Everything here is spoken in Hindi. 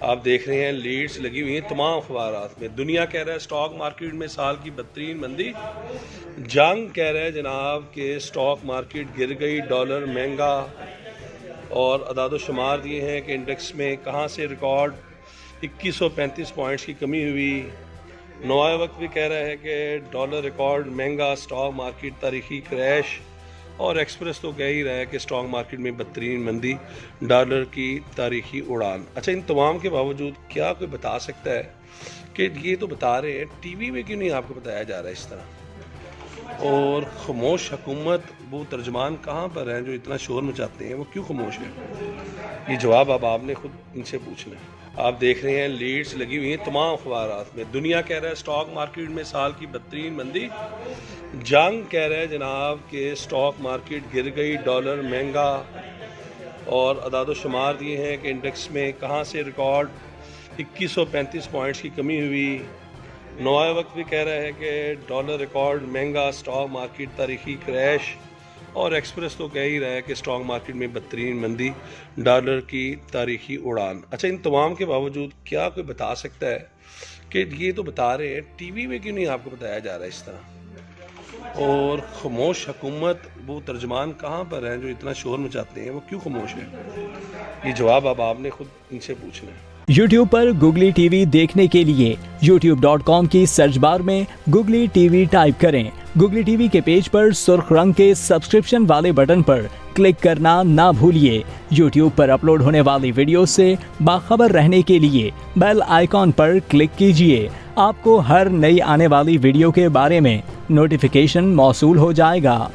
आप देख रहे हैं लीड्स लगी हुई हैं तमाम अखबारात में। दुनिया कह रहा है स्टॉक मार्केट में साल की बदतरीन मंदी। जंग कह रहा है जनाब कि स्टॉक मार्केट गिर गई, डॉलर महंगा, और अदाद-ओ-शुमार दिए हैं कि इंडेक्स में कहां से रिकॉर्ड 2135 पॉइंट्स की कमी हुई। नवाए वक्त भी कह रहा है कि डॉलर रिकॉर्ड महंगा, स्टॉक मार्केट तारीखी क्रैश, और एक्सप्रेस तो कह ही रहा है कि स्टॉक मार्केट में बदतरीन मंदी, डॉलर की तारीखी उड़ान। अच्छा, इन तमाम के बावजूद क्या कोई बता सकता है कि ये तो बता रहे हैं, टीवी में क्यों नहीं आपको बताया जा रहा है इस तरह? और खामोश हुकूमत, वो तर्जमान कहाँ पर हैं जो इतना शोर मचाते हैं, वो क्यों खामोश हैं? ये जवाब अब आपने खुद इनसे पूछना है। आप देख रहे हैं लीड्स लगी हुई हैं तमाम अखबारात में। दुनिया कह रहा है स्टॉक मार्केट में साल की बदतरीन मंदी। जंग कह रहा है जनाब कि स्टॉक मार्केट गिर गई, डॉलर महंगा, और अदाद-ओ-शुमार दिए हैं कि इंडेक्स में कहां से रिकॉर्ड 2135 पॉइंट्स की कमी हुई। नवाए वक्त भी कह रहा है कि डॉलर रिकॉर्ड महंगा, स्टॉक मार्केट तारीखी क्रैश, और एक्सप्रेस तो कह ही रहा है कि स्टॉक मार्केट में बदतरीन मंदी, डॉलर की तारीखी उड़ान। अच्छा, इन तमाम के बावजूद क्या कोई बता सकता है कि ये तो बता रहे हैं, टीवी में क्यों नहीं आपको बताया जा रहा है इस तरह? और खामोश हुकूमत, वो तर्जमान कहाँ पर हैं जो इतना शोर मचाते हैं, वो क्यों खामोश हैं? ये जवाब अब आपने खुद इनसे पूछना है। YouTube पर गुगली टीवी देखने के लिए youtube.com की सर्च बार में गुगली टीवी टाइप करें। गुगली टीवी के पेज पर सुर्ख रंग के सब्सक्रिप्शन वाले बटन पर क्लिक करना ना भूलिए। YouTube पर अपलोड होने वाली वीडियो से बाखबर रहने के लिए बेल आइकॉन पर क्लिक कीजिए। आपको हर नई आने वाली वीडियो के बारे में नोटिफिकेशन मौसूल हो जाएगा।